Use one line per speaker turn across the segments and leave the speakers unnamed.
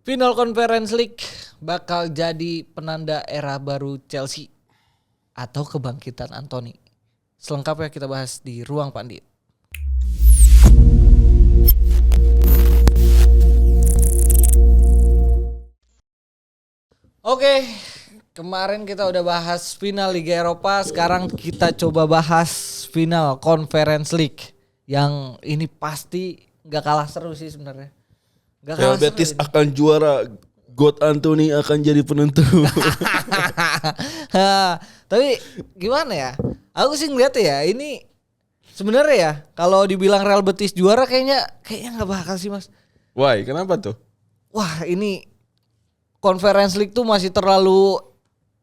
Final Conference League bakal jadi penanda era baru Chelsea atau kebangkitan Anthony. Selengkapnya kita bahas di Ruang Pandit. Oke, kemarin kita udah bahas final Liga Eropa, sekarang kita coba bahas final Conference League. Yang ini pasti gak kalah seru sih sebenarnya.
Real Betis akan juara, God Anthony akan jadi penentu.
Tapi gimana ya? Aku sih ngeliat ya, ini sebenarnya ya kalau dibilang Real Betis juara kayaknya nggak bakal sih mas.
Why? Kenapa tuh?
Wah ini Conference League tuh masih terlalu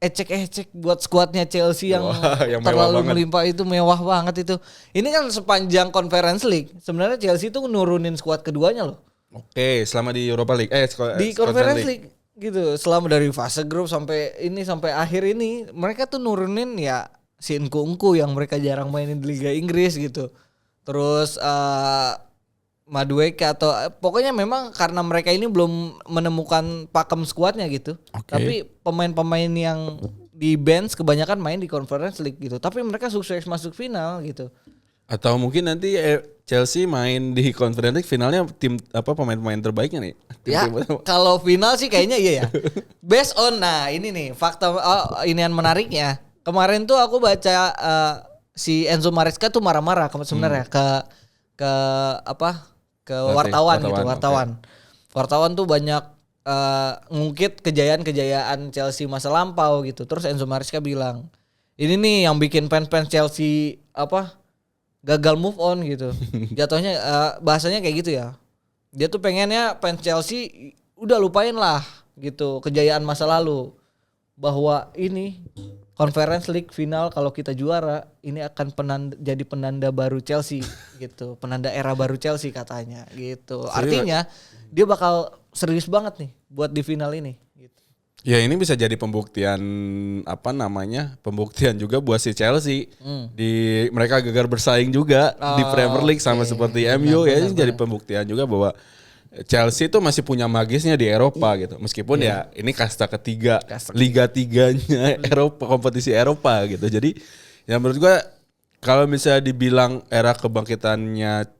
ecek-ecek buat skuadnya Chelsea yang terlalu melimpah, itu mewah banget itu. Ini kan sepanjang Conference League sebenarnya Chelsea tuh nurunin skuad keduanya loh.
Oke, selama di Europa League,
di Conference League gitu, selama dari fase grup sampai akhir ini mereka tuh nurunin ya si Nkunku yang mereka jarang mainin di Liga Inggris gitu. Terus Madueke atau pokoknya memang karena mereka ini belum menemukan pakem skuadnya gitu.
Okay.
Tapi pemain-pemain yang di bench kebanyakan main di Conference League gitu. Tapi mereka sukses masuk final gitu.
Atau mungkin nanti Chelsea main di Conference League finalnya tim apa pemain-pemain terbaiknya nih.
Ya, kalau final sih kayaknya iya ya. Based on ini nih fakta ini yang menariknya. Kemarin tuh aku baca si Enzo Maresca tuh marah-marah sebenarnya ke wartawan gitu, wartawan. Okay. Wartawan tuh banyak ngungkit kejayaan Chelsea masa lampau gitu. Terus Enzo Maresca bilang, "Ini nih yang bikin fans Chelsea gagal move on gitu." Jatuhnya bahasanya kayak gitu ya. Dia tuh pengennya fans Chelsea udah lupain lah gitu kejayaan masa lalu. Bahwa ini Conference League final kalau kita juara ini akan jadi penanda baru Chelsea gitu. Penanda era baru Chelsea katanya gitu. Artinya dia bakal serius banget nih buat di final ini gitu.
Ya ini bisa jadi pembuktian pembuktian juga buat si Chelsea di mereka gagal bersaing juga di Premier League sama seperti MU ya. Ini jadi pembuktian juga bahwa Chelsea itu masih punya magisnya di Eropa gitu. Meskipun ya ini kasta ketiga Liga 3-nya Eropa, kompetisi Eropa gitu. Jadi ya menurut gua kalau misalnya dibilang era kebangkitannya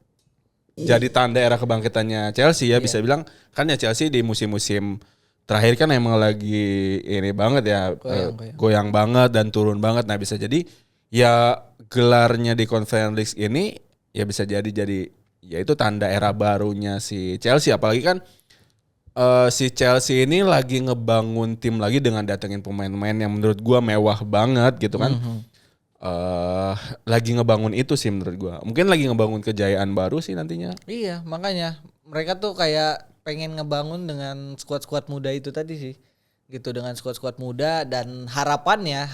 jadi tanda era kebangkitannya Chelsea ya bisa bilang kan ya Chelsea di musim-musim terakhir kan emang lagi ini banget ya goyang banget dan turun banget. Nah bisa jadi ya gelarnya di Conference League ini ya bisa jadi ya itu tanda era barunya si Chelsea. Apalagi kan si Chelsea ini lagi ngebangun tim lagi dengan datengin pemain-pemain yang menurut gua mewah banget gitu kan. Lagi ngebangun itu sih menurut gua. Mungkin lagi ngebangun kejayaan baru sih nantinya.
Iya makanya mereka tuh kayak pengen ngebangun dengan skuad-skuad muda itu tadi sih gitu, dengan skuad-skuad muda. Dan harapannya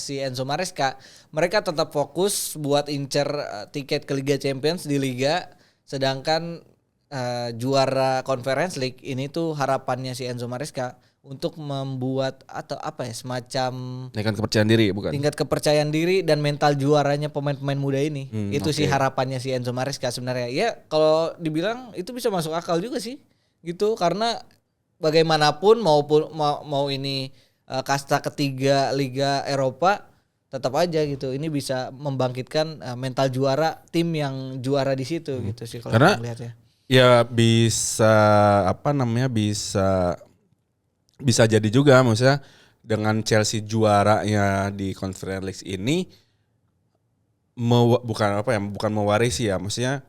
si Enzo Maresca, mereka tetap fokus buat incer tiket ke Liga Champions di Liga, sedangkan juara Conference League ini tuh harapannya si Enzo Maresca untuk membuat atau semacam tingkat kepercayaan diri dan mental juaranya pemain-pemain muda ini. Itu sih harapannya si Enzo Maresca sebenarnya. Ya kalau dibilang itu bisa masuk akal juga sih gitu, karena bagaimanapun mau ini kasta ketiga Liga Eropa tetap aja gitu. Ini bisa membangkitkan mental juara tim yang juara di situ gitu sih kalau kita lihat ya.
Ya bisa jadi juga maksudnya dengan Chelsea juaranya di Conference League ini bukan mewarisi ya, maksudnya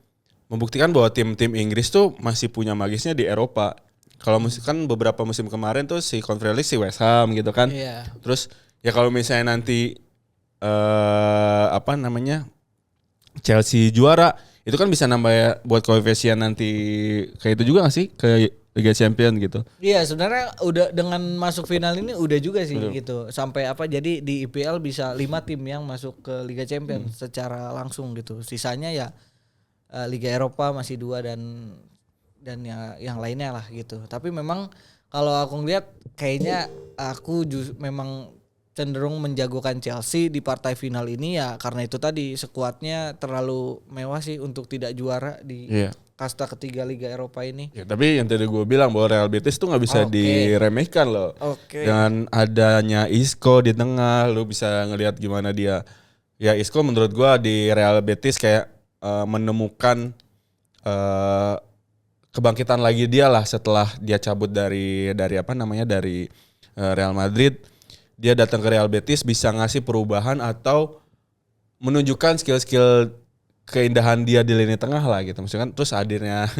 membuktikan bahwa tim-tim Inggris tuh masih punya magisnya di Eropa. Kalau kan beberapa musim kemarin tuh si Conference League si West Ham gitu kan.
Yeah.
Terus ya kalau misalnya nanti Chelsea juara itu kan bisa nambah ya buat koefisien nanti kayak itu juga gak sih ke Liga Champions gitu.
Iya sebenarnya udah dengan masuk final ini udah juga sih gitu. Sampai jadi di IPL bisa 5 tim yang masuk ke Liga Champions secara langsung gitu. Sisanya ya Liga Eropa masih 2 dan yang lainnya lah gitu. Tapi memang kalau aku ngeliat kayaknya aku memang cenderung menjagokan Chelsea di partai final ini ya karena itu tadi skuadnya terlalu mewah sih untuk tidak juara di kasta ketiga Liga Eropa ini.
Ya, tapi yang tadi gue bilang bahwa Real Betis tuh nggak bisa diremehkan loh. Dengan adanya Isco di tengah, lu bisa ngelihat gimana dia. Ya Isco menurut gue di Real Betis kayak menemukan kebangkitan lagi dia lah setelah dia cabut dari Real Madrid. Dia datang ke Real Betis bisa ngasih perubahan atau menunjukkan skill-skill keindahan dia di lini tengah lah gitu. Maksudnya kan terus hadirnya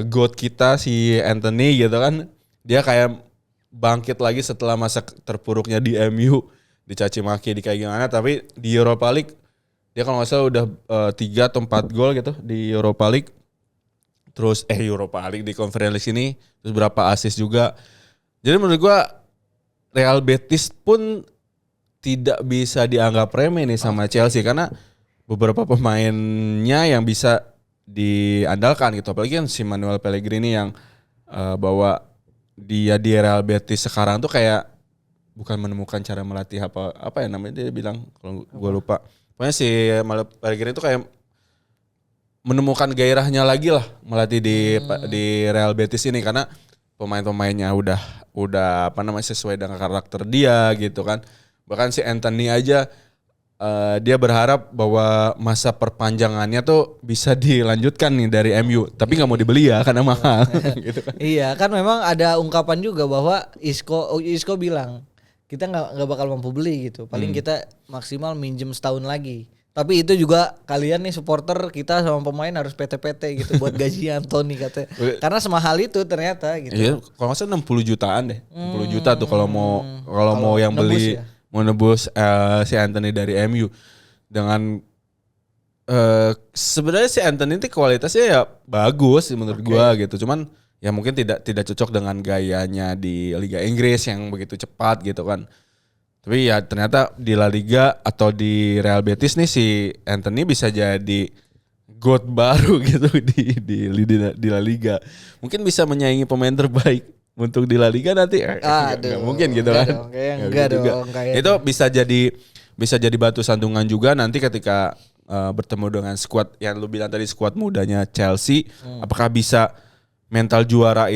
GOAT kita si Anthony gitu kan. Dia kayak bangkit lagi setelah masa terpuruknya di MU. Dicaci maki di kayak gimana. Tapi di Europa League dia kalau nggak salah udah 3 atau 4 gol gitu di Europa League. Terus Europa League di Conference League ini. Terus berapa assist juga. Jadi menurut gua Real Betis pun tidak bisa dianggap remeh nih sama Chelsea karena beberapa pemainnya yang bisa diandalkan gitu. Apalagi kan si Manuel Pellegrini yang bawa dia di Real Betis sekarang tuh kayak bukan menemukan cara melatih apa ya namanya dia bilang kalau gue lupa. Pokoknya si Manuel Pellegrini tuh kayak menemukan gairahnya lagi lah melatih di Real Betis ini karena pemain-pemainnya udah sesuai dengan karakter dia gitu kan. Bahkan si Anthony aja dia berharap bahwa masa perpanjangannya tuh bisa dilanjutkan nih dari MU, tapi nggak mau dibeli ya karena mahal. Gitu kan.
Iya kan memang ada ungkapan juga bahwa Isco bilang kita nggak bakal mampu beli gitu, paling kita maksimal minjem setahun lagi. Tapi itu juga kalian nih supporter kita sama pemain harus PT-PT gitu buat gaji Anthony katanya. Karena semahal itu ternyata gitu.
Iya, kalau nggak salah 60 jutaan deh. 60 juta tuh kalau mau yang beli ya? Mau nebus si Anthony dari MU dengan sebenarnya si Anthony itu kualitasnya ya bagus menurut gua gitu. Cuman ya mungkin tidak cocok dengan gayanya di Liga Inggris yang begitu cepat gitu kan. Tapi ya ternyata di La Liga atau di Real Betis nih si Anthony bisa jadi GOAT baru gitu di La Liga. Mungkin bisa menyaingi pemain terbaik untuk di La Liga nanti. Nggak mungkin gitu kan.
Enggak dong.
Itu bisa jadi batu sandungan juga nanti ketika bertemu dengan skuad yang lu bilang tadi skuad mudanya Chelsea. Apakah bisa mental juara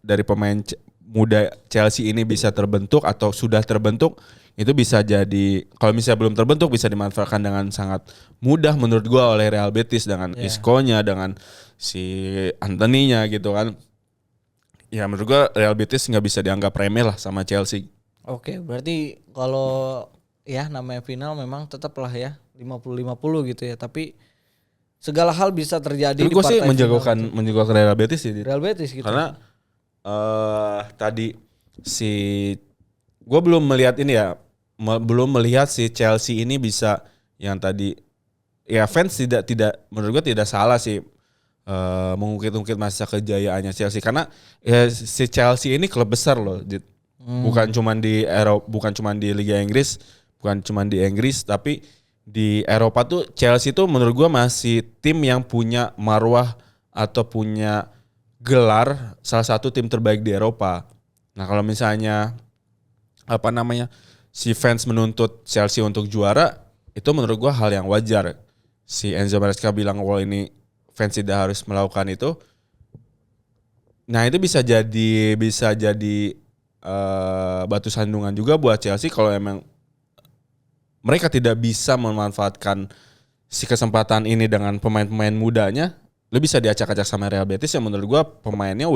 dari pemain muda Chelsea ini bisa terbentuk atau sudah terbentuk, itu bisa jadi kalau misalnya belum terbentuk bisa dimanfaatkan dengan sangat mudah menurut gua oleh Real Betis dengan Isco-nya, dengan si Anthony-nya gitu kan. Ya menurut gua Real Betis nggak bisa dianggap remeh lah sama Chelsea.
Oke, berarti kalau ya namanya final memang tetaplah ya 50-50 gitu ya, tapi segala hal bisa terjadi di partai final.
Gue sih menjagokan Real Betis sih.
Real Betis gitu.
Karena tadi gue belum melihat si Chelsea ini bisa yang tadi ya fans tidak menurut gue tidak salah sih mengungkit-ungkit masa kejayaannya Chelsea karena ya si Chelsea ini klub besar loh, bukan cuma di Eropa, bukan cuma di Liga Inggris, bukan cuma di Inggris tapi di Eropa tuh Chelsea tuh menurut gue masih tim yang punya marwah atau punya gelar salah satu tim terbaik di Eropa. Nah kalau misalnya si fans menuntut Chelsea untuk juara, itu menurut gua hal yang wajar. Si Enzo Maresca bilang wah ini fans tidak harus melakukan itu. Nah itu bisa jadi batu sandungan juga buat Chelsea kalau emang mereka tidak bisa memanfaatkan si kesempatan ini dengan pemain-pemain mudanya. Lu bisa diacak-acak sama Real Betis yang menurut gua pemainnya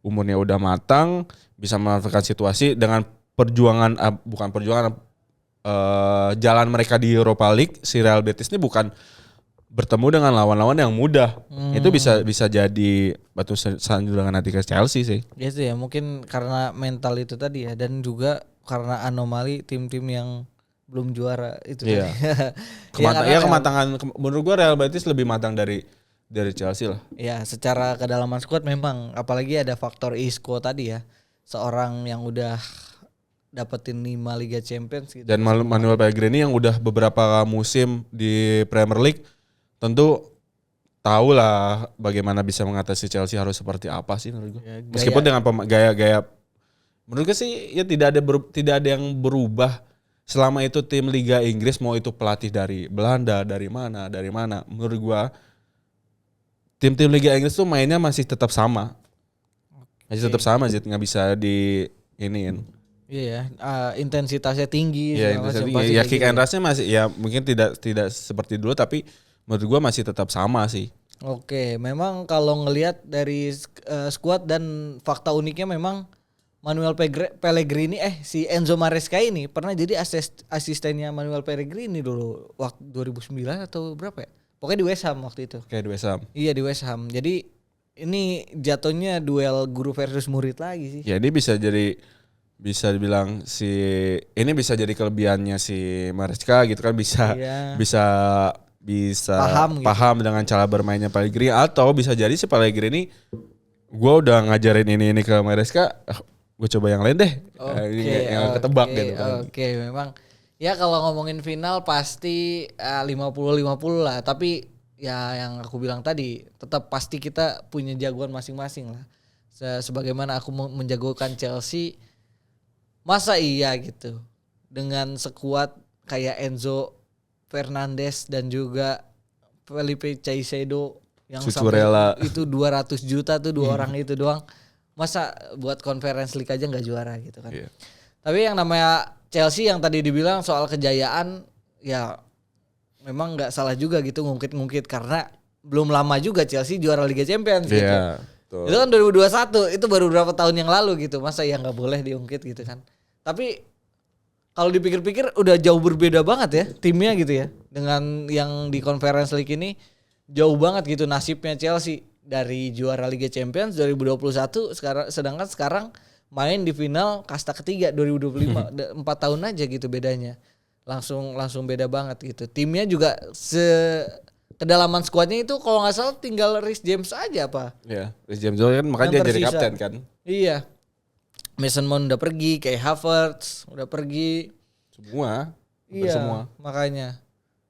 umurnya udah matang, bisa memanfaatkan situasi dengan jalan mereka di Europa League. Si Real Betis ini bukan bertemu dengan lawan-lawan yang mudah. Itu bisa jadi batu sandungan nanti ke Chelsea sih.
Gitu ya, mungkin karena mental itu tadi ya, dan juga karena anomali tim-tim yang belum juara itu
tadi. Kematangan menurut gua Real Betis lebih matang dari Chelsea lah.
Ya, secara kedalaman skuad memang, apalagi ada faktor Isco tadi ya. Seorang yang udah dapetin 5 Liga Champions gitu.
Dan Manuel Pellegrini yang udah beberapa musim di Premier League tentu tahu lah bagaimana bisa mengatasi Chelsea harus seperti apa sih menurut gue. Ya, meskipun dengan gaya menurut gue sih ya tidak ada yang berubah selama itu tim Liga Inggris mau itu pelatih dari Belanda, dari mana, menurut gua tim-tim Liga Inggris tuh mainnya masih tetap sama. Masih tetap sama sih, nggak bisa di iniin.
Iya ya, intensitasnya tinggi.
Iya, ya kick and rush-nya masih ya mungkin tidak seperti dulu tapi menurut gua masih tetap sama sih.
Oke, memang kalau ngelihat dari skuad dan fakta uniknya memang Manuel Pellegrini si Enzo Maresca ini pernah jadi asistennya Manuel Pellegrini dulu waktu 2009 atau berapa ya? Pokoknya di West Ham waktu itu.
Kayak di West Ham.
Iya di West Ham. Jadi ini jatuhnya duel guru versus murid lagi sih.
Ya ini bisa dibilang ini bisa jadi kelebihannya si Maresca gitu kan bisa paham gitu dengan cara bermainnya Pellegrini atau bisa jadi si Pellegrini gue udah ngajarin ini ke Maresca, gue coba yang lain deh. Yang ketebak gitu kan.
Oke, memang ya kalau ngomongin final pasti 50-50 lah, tapi ya yang aku bilang tadi tetap pasti kita punya jagoan masing-masing lah. Sebagaimana aku menjagokan Chelsea, masa iya gitu dengan sekuat kayak Enzo Fernandez dan juga Felipe Caicedo yang
Cucurella.
sampai itu 200 juta tuh dua orang itu doang. Masa buat Conference League aja nggak juara gitu kan. Yeah. Tapi yang namanya Chelsea yang tadi dibilang soal kejayaan ya memang nggak salah juga gitu ngungkit-ngungkit karena belum lama juga Chelsea juara Liga Champions gitu. Tuh. Itu kan 2021, itu baru beberapa tahun yang lalu gitu. Masa ya nggak boleh diungkit gitu kan. Tapi kalau dipikir-pikir udah jauh berbeda banget ya timnya gitu ya. Dengan yang di Conference League ini jauh banget gitu nasibnya Chelsea. Dari juara Liga Champions 2021 sedangkan sekarang main di final kasta ketiga 2025 4 tahun aja gitu bedanya. Langsung beda banget gitu. Timnya juga kedalaman skuadnya itu kalau nggak salah tinggal Reece James aja apa?
Iya, Reece James kan makanya dia jadi kapten kan.
Iya. Mason Mount udah pergi, kayak Havertz udah pergi.
Semua.
Iya, makanya.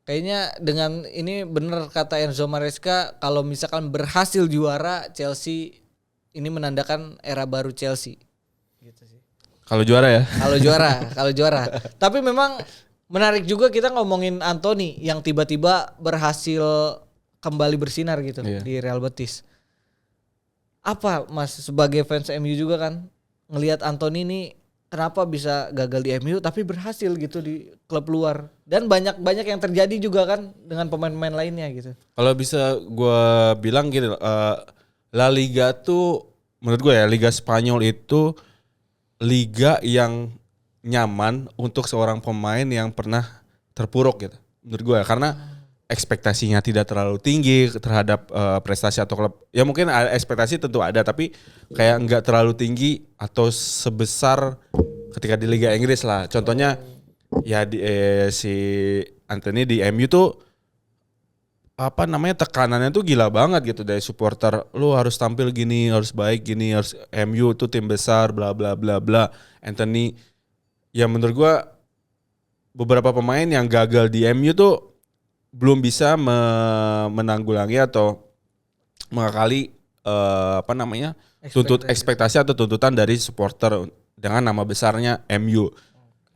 Kayaknya dengan ini bener kata Enzo Maresca kalau misalkan berhasil juara Chelsea ini menandakan era baru Chelsea. Gitu sih.
Kalau juara ya?
Kalau juara. Tapi memang menarik juga kita ngomongin Anthony yang tiba-tiba berhasil kembali bersinar gitu di Real Betis. Apa Mas sebagai fans MU juga kan ngelihat Anthony ini kenapa bisa gagal di MU tapi berhasil gitu di klub luar dan banyak yang terjadi juga kan dengan pemain-pemain lainnya gitu.
Kalau bisa gue bilang gini, La Liga tuh menurut gue ya Liga Spanyol itu liga yang nyaman untuk seorang pemain yang pernah terpuruk gitu. Menurut gue ya karena ekspektasinya tidak terlalu tinggi terhadap prestasi atau klub. Ya mungkin ekspektasi tentu ada tapi kayak enggak terlalu tinggi atau sebesar ketika di Liga Inggris lah. Contohnya ya si Anthony di MU tuh tekanannya tuh gila banget gitu dari supporter. Lu harus tampil gini, harus baik gini, harus MU tuh tim besar bla bla bla bla. Anthony ya menurut gua beberapa pemain yang gagal di MU tuh belum bisa menanggulangi atau mengakali ekspektasi atau tuntutan dari supporter dengan nama besarnya MU.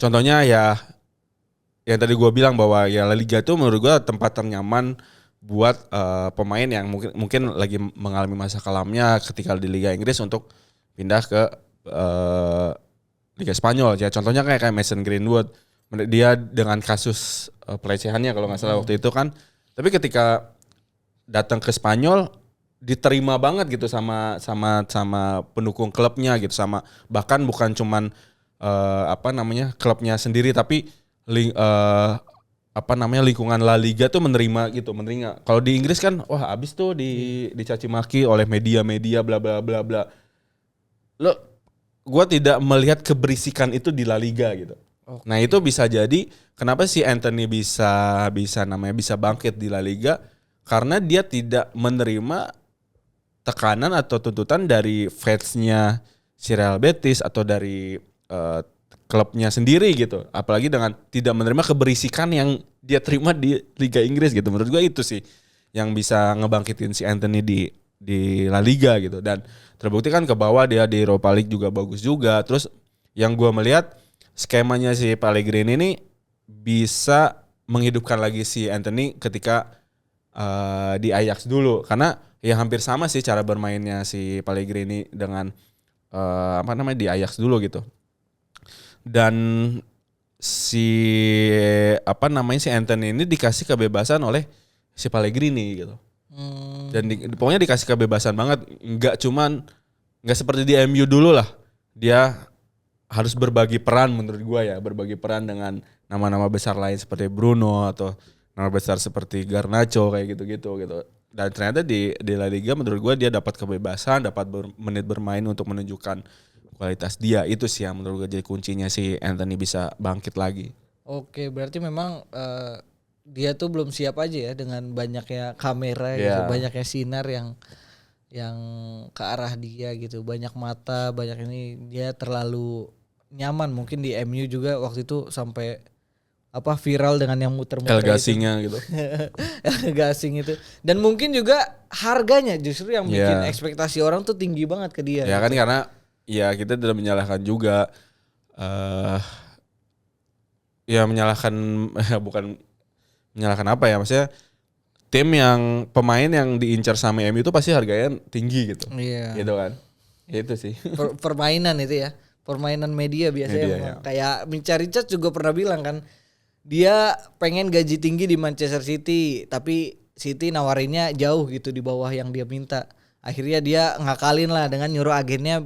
Contohnya ya yang tadi gue bilang bahwa ya La Liga itu menurut gue tempat ternyaman buat pemain yang mungkin lagi mengalami masa kelamnya ketika di Liga Inggris untuk pindah ke Liga Spanyol. Ya contohnya kayak Mason Greenwood. Dia dengan kasus pelecehannya kalau nggak salah waktu itu kan, tapi ketika datang ke Spanyol diterima banget gitu sama pendukung klubnya gitu, sama bahkan bukan cuman klubnya sendiri tapi lingkungan La Liga tuh menerima. Kalau di Inggris kan wah abis tuh dicaci maki oleh media bla bla bla bla. Gue tidak melihat keberisikan itu di La Liga gitu. Okay. Nah itu bisa jadi kenapa si Anthony bisa bangkit di La Liga karena dia tidak menerima tekanan atau tuntutan dari fansnya si Real Betis atau dari klubnya sendiri gitu. Apalagi dengan tidak menerima keberisikan yang dia terima di Liga Inggris gitu. Menurut gue itu sih yang bisa ngebangkitin si Anthony di La Liga gitu. Dan terbukti kan ke bawah dia di Europa League juga bagus juga. Terus yang gue melihat skemanya si Pellegrini ini bisa menghidupkan lagi si Anthony ketika di Ajax dulu, karena ya hampir sama sih cara bermainnya si Pellegrini dengan di Ajax dulu gitu. Dan si si Anthony ini dikasih kebebasan oleh si Pellegrini gitu. Dan pokoknya dikasih kebebasan banget, nggak seperti di MU dulu lah. Dia harus berbagi peran menurut gua ya, berbagi peran dengan nama-nama besar lain seperti Bruno atau nama besar seperti Garnacho kayak gitu-gitu gitu. Dan ternyata di La Liga menurut gua dia dapat kebebasan, dapat menit bermain untuk menunjukkan kualitas dia. Itu sih yang menurut gua jadi kuncinya si Anthony bisa bangkit lagi.
Oke, berarti memang dia tuh belum siap aja ya dengan banyaknya kamera gitu, banyaknya sinar yang ke arah dia gitu, banyak mata, banyak ini, dia terlalu nyaman mungkin di MU juga waktu itu sampai viral dengan yang muter-muter
El Gasing-nya gitu.
El Gasing itu. Dan mungkin juga harganya justru yang bikin ekspektasi orang tuh tinggi banget ke dia.
Ya gitu. Kan karena ya kita tidak menyalahkan juga bukan menyalahkan apa ya, maksudnya tim yang pemain yang diincar sama MU itu pasti harganya tinggi gitu.
Iya.
Gitu kan. Itu sih.
Permainan itu ya. Permainan media biasanya kayak Micha Richards juga pernah bilang kan, dia pengen gaji tinggi di Manchester City, tapi City nawarinnya jauh gitu di bawah yang dia minta. Akhirnya dia ngakalin lah dengan nyuruh agennya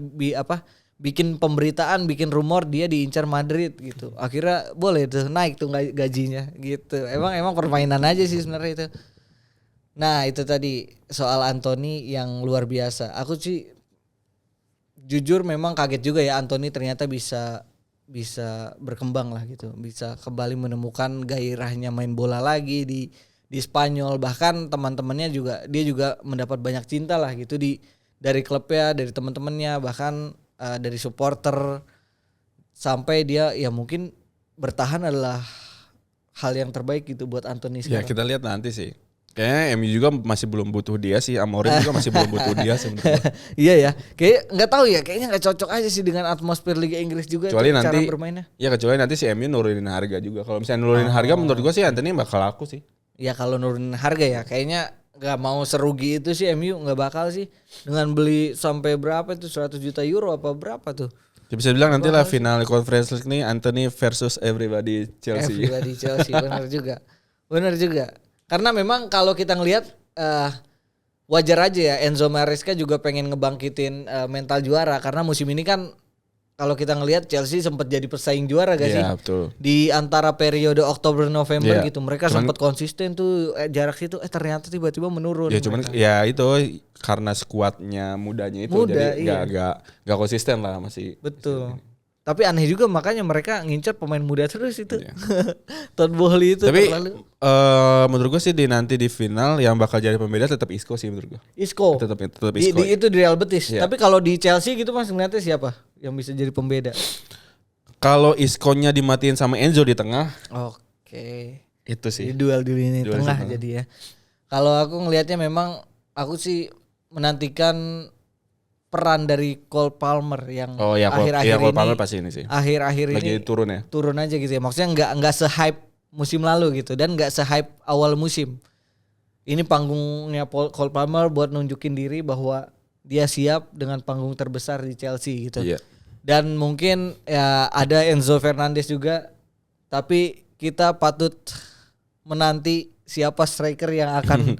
bikin pemberitaan, bikin rumor dia diincar Madrid gitu. Akhirnya boleh tuh naik tuh gajinya gitu. Emang permainan aja sih sebenarnya itu. Nah, itu tadi soal Anthony yang luar biasa. Aku sih jujur memang kaget juga ya, Anthony ternyata bisa berkembang lah gitu. Bisa kembali menemukan gairahnya main bola lagi di Spanyol. Bahkan teman-temannya juga, dia juga mendapat banyak cinta lah gitu dari klubnya, dari teman-temannya, bahkan dari supporter, sampai dia ya mungkin bertahan adalah hal yang terbaik gitu buat Anthony sekarang.
Ya kita lihat nanti sih. Kayaknya MU juga masih belum butuh dia sih, Amorim juga masih belum butuh dia sebenarnya.
Iya ya, kayak nggak tahu ya, kayaknya nggak cocok aja sih dengan atmosfer Liga Inggris juga cara bermainnya.
Ya kecuali nanti si MU nurunin harga juga. Kalau misalnya nurunin harga, menurut gua sih Anthony bakal laku sih.
Ya kalau nurunin harga ya, kayaknya nggak mau serugi itu sih MU, nggak bakal sih dengan beli sampai berapa itu 100 juta euro apa berapa tuh.
Ya bisa bilang nanti lah final Conference League nih Anthony versus everybody Chelsea.
Everybody Chelsea, benar juga. Karena memang kalau kita ngelihat wajar aja ya, Enzo Maresca juga pengen ngebangkitin mental juara, karena musim ini kan kalau kita ngelihat Chelsea sempat jadi pesaing juara gak sih?
Iya, betul.
Di antara periode Oktober November gitu. Mereka sempat konsisten tuh jarak situ, ternyata tiba-tiba menurun.
Ya cuman ya itu karena skuadnya mudanya itu jadi enggak konsisten lah masih.
Betul. Tapi aneh juga makanya mereka ngincer pemain muda terus itu. Iya. Todd Boehly itu.
Tapi menurut gue sih nanti di final yang bakal jadi pembeda tetap Isco sih menurut gue.
Isco.
Tetap Isco.
Itu di Real Betis. Yeah. Tapi kalau di Chelsea gitu Mas ngeliatnya siapa yang bisa jadi pembeda?
Kalau Isco-nya dimatiin sama Enzo di tengah.
Oke.
Itu sih.
Di duel di lini tengah jadi ya. Kalau aku ngelihatnya memang aku sih menantikan peran dari Cole Palmer yang akhir-akhir
Cole Palmer pasti ini sih.
Akhir-akhir
lagi
ini
turun ya.
Turun aja gitu ya. Maksudnya enggak se-hype musim lalu gitu dan enggak se-hype awal musim. Ini panggungnya Cole Palmer buat nunjukin diri bahwa dia siap dengan panggung terbesar di Chelsea gitu.
Iya.
Dan mungkin ya ada Enzo Fernandez juga, tapi kita patut menanti siapa striker yang akan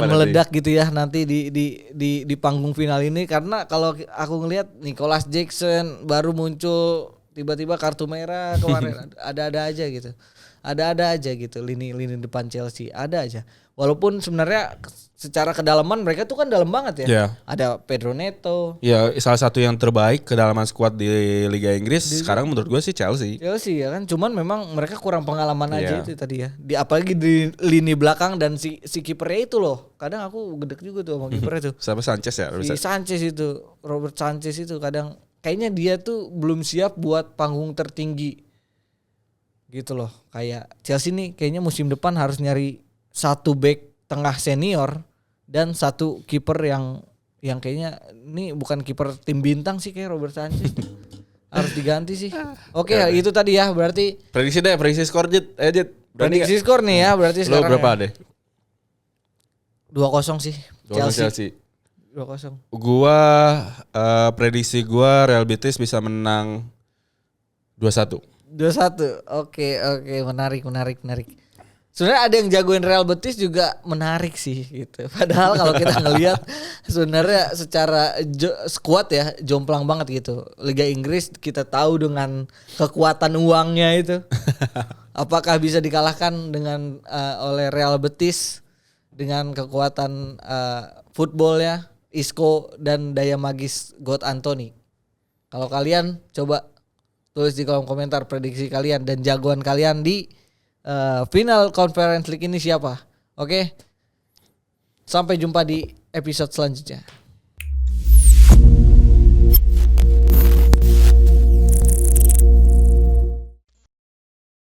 meledak gitu ya nanti di panggung final ini, karena kalau aku ngelihat Nicholas Jackson baru muncul tiba-tiba kartu merah kemarin. ada aja gitu lini depan Chelsea ada aja, walaupun sebenarnya secara kedalaman mereka tuh kan dalam banget ya. Yeah. Ada Pedro Neto.
Ya salah satu yang terbaik kedalaman skuad di Liga Inggris sekarang menurut gue sih Chelsea
ya kan, cuman memang mereka kurang pengalaman aja itu tadi ya. Apalagi di lini belakang dan si kipernya itu loh. Kadang aku gedek juga tuh sama kipernya tuh.
Siapa Sanchez ya?
Sanchez itu, Robert Sanchez itu kadang kayaknya dia tuh belum siap buat panggung tertinggi. Gitu loh. Kayak Chelsea nih kayaknya musim depan harus nyari satu back tengah senior dan satu kiper yang kayaknya ini bukan kiper tim bintang sih kayak Robert Sanchez. Harus diganti sih. Oke, itu tadi ya berarti
Prediksi skor Jit. Jit.
prediksi skor nih ya berarti
Lo
sekarang.
berapa
ya.
deh?
2-0 sih.
2-0 Chelsea.
2-0.
Gua prediksi gua Real Betis bisa menang 2-1.
2-1. Oke, menarik. Sebenarnya ada yang jagoin Real Betis juga menarik sih gitu. Padahal kalau kita ngelihat sebenarnya secara squad ya jomplang banget gitu. Liga Inggris kita tahu dengan kekuatan uangnya itu. Apakah bisa dikalahkan dengan oleh Real Betis dengan kekuatan footballnya, Isco dan daya magis God Anthony? Kalau kalian coba tulis di kolom komentar prediksi kalian dan jagoan kalian di final Conference League ini siapa? Oke. Sampai jumpa di episode selanjutnya.